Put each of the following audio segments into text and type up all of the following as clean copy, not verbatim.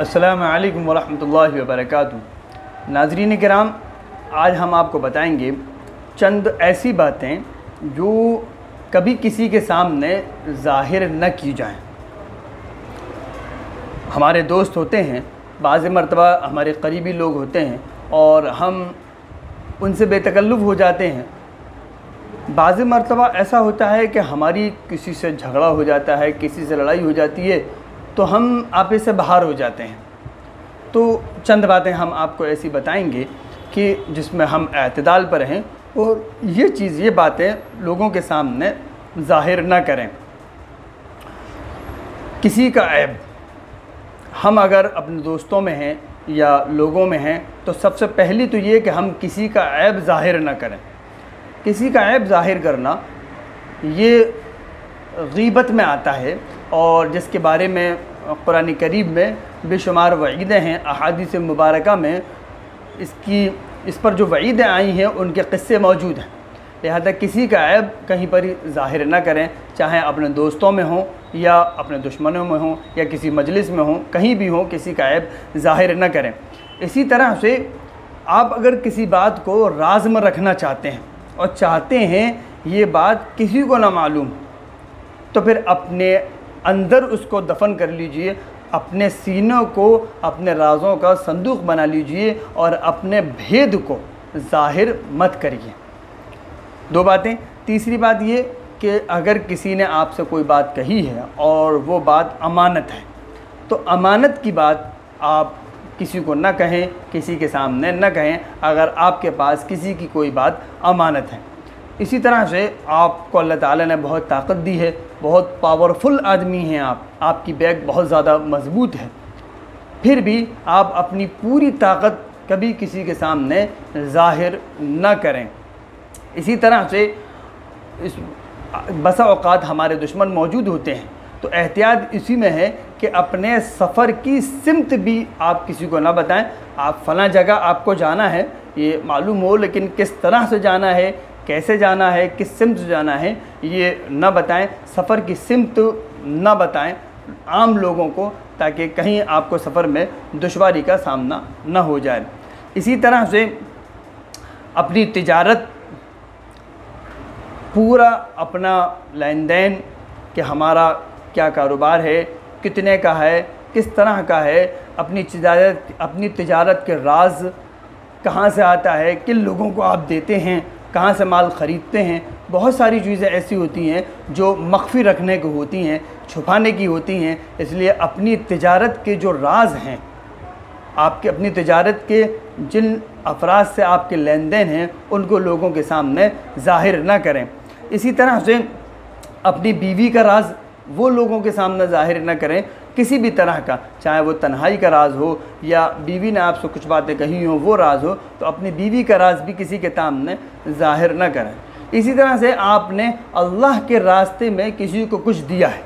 अस्सलामु अलैकुम वरहमतुल्लाहि वबरकातुहू। नाज़रीन किराम, आज हम आपको बताएंगे चंद ऐसी बातें जो कभी किसी के सामने ज़ाहिर न की जाएं। हमारे दोस्त होते हैं, बाज़ मरतबा हमारे करीबी लोग होते हैं और हम उनसे बेतकल्लुफ़ हो जाते हैं। बाज़ मरतबा ऐसा होता है कि हमारी किसी से झगड़ा हो जाता है, किसी से लड़ाई हो जाती है, तो हम आपे से बाहर हो जाते हैं। तो चंद बातें हम आपको ऐसी बताएंगे कि जिसमें हम एतदाल पर रहें और ये बातें लोगों के सामने ज़ाहिर ना करें। किसी का ऐब हम अगर अपने दोस्तों में हैं या लोगों में हैं तो सबसे पहली तो ये कि हम किसी का ऐब ज़ाहिर ना करें। किसी का ऐब ज़ाहिर करना ये ग़ीबत में आता है और जिसके बारे में कुरान करीम में बेशुमार वईदें हैं, अहादीस मुबारका में इस पर जो वईदें आई हैं उनके क़िस्से मौजूद हैं। लिहाजा किसी का ऐब कहीं पर ही ज़ाहिर ना करें, चाहे अपने दोस्तों में हों या अपने दुश्मनों में हों या किसी मजलिस में हों, कहीं भी हों किसी का ऐब ज़ाहिर ना करें। इसी तरह से आप अगर किसी बात को राज में रखना चाहते हैं और चाहते हैं ये बात किसी को ना मालूम, तो फिर अपने अंदर उसको दफन कर लीजिए, अपने सीनों को अपने राज़ों का संदूक बना लीजिए और अपने भेद को ज़ाहिर मत करिए। दो बातें। तीसरी बात ये कि अगर किसी ने आपसे कोई बात कही है और वो बात अमानत है, तो अमानत की बात आप किसी को न कहें, किसी के सामने न कहें अगर आपके पास किसी की कोई बात अमानत है। इसी तरह से आपको अल्लाह ताला ने बहुत ताकत दी है, बहुत पावरफुल आदमी हैं आप, आपकी बैग बहुत ज़्यादा मज़बूत है, फिर भी आप अपनी पूरी ताकत कभी किसी के सामने ज़ाहिर न करें। इसी तरह से बसा औक़ात हमारे दुश्मन मौजूद होते हैं, तो एहतियात इसी में है कि अपने सफ़र की सिमत भी आप किसी को ना बताएं। आप फ़लाँ जगह आपको जाना है ये मालूम हो, लेकिन किस तरह से जाना है, कैसे जाना है, किस सिमत से जाना है ये न बताएं। सफ़र की सिमत न बताएं आम लोगों को, ताकि कहीं आपको सफ़र में दुश्वारी का सामना न हो जाए। इसी तरह से अपनी तिजारत, पूरा अपना लेन देन कि हमारा क्या कारोबार है, कितने का है, किस तरह का है, अपनी तिजारत के राज कहाँ से आता है, किन लोगों को आप देते हैं, कहाँ से माल ख़रीदते हैं। बहुत सारी चीज़ें ऐसी होती हैं जो मख्फ़ी रखने की होती हैं, छुपाने की होती हैं। इसलिए अपनी तिजारत के जो राज हैं, आपके अपनी तिजारत के जिन अफराद से आपके लेन देन हैं, उनको लोगों के सामने ज़ाहिर ना करें। इसी तरह से अपनी बीवी का राज वो लोगों के सामने ज़ाहिर न करें, किसी भी तरह का, चाहे वो तन्हाई का राज हो या बीवी ने आपसे कुछ बातें कही हो वो राज हो, तो अपनी बीवी का राज भी किसी के सामने ज़ाहिर न करें। इसी तरह से आपने अल्लाह के रास्ते में किसी को कुछ दिया है,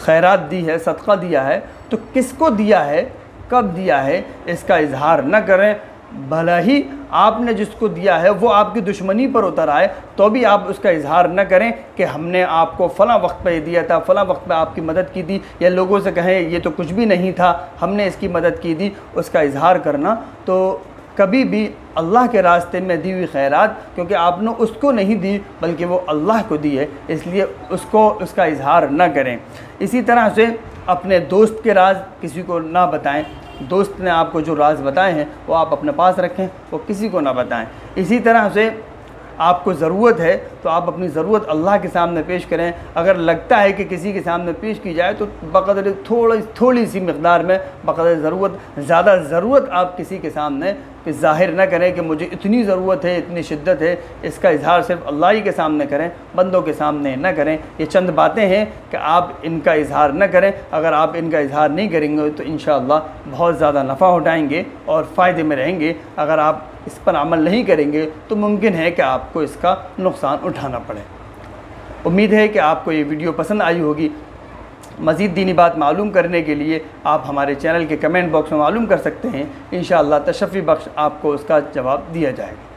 खैरात दी है, सदका दिया है, तो किसको दिया है, कब दिया है, इसका इजहार न करें। भला ही आपने जिसको दिया है वो आपकी दुश्मनी पर उतर आए, तो भी आप उसका इजहार न करें कि हमने आपको फ़लाँ वक्त पे दिया था, फ़लाँ वक्त पे आपकी मदद की थी, या लोगों से कहें ये तो कुछ भी नहीं था, हमने इसकी मदद की थी। उसका इजहार करना तो कभी भी अल्लाह के रास्ते में दी हुई खैरात, क्योंकि आपने उसको नहीं दी बल्कि वो अल्लाह को दी है, इसलिए उसका इजहार न करें। इसी तरह से अपने दोस्त के राज किसी को ना बताएं। दोस्त ने आपको जो राज बताए हैं वो आप अपने पास रखें, वो किसी को ना बताएं। इसी तरह से आपको ज़रूरत है तो आप अपनी ज़रूरत अल्लाह के सामने पेश करें। अगर लगता है कि किसी के सामने पेश की जाए तो बक़दर थोड़ी सी मक़दार में, बक़दर ज़रूरत, ज़्यादा ज़रूरत आप किसी के सामने ज़ाहिर न करें कि मुझे इतनी ज़रूरत है, इतनी शिद्दत है। इसका इजहार सिर्फ अल्लाह ही के सामने करें, बंदों के सामने न करें। ये चंद बातें हैं कि आप इनका इजहार न करें। अगर आप इनका इजहार नहीं करेंगे तो इंशाअल्लाह बहुत ज़्यादा नफ़ा उठाएँगे और फ़ायदे में रहेंगे। अगर आप इस पर अमल नहीं करेंगे तो मुमकिन है कि आपको इसका नुकसान उठाना पड़े। उम्मीद है कि आपको ये वीडियो पसंद आई होगी। मज़ीद दीनी बात मालूम करने के लिए आप हमारे चैनल के कमेंट बॉक्स में मालूम कर सकते हैं। इंशाअल्लाह तशफ़ी बख्श आपको उसका जवाब दिया जाएगा।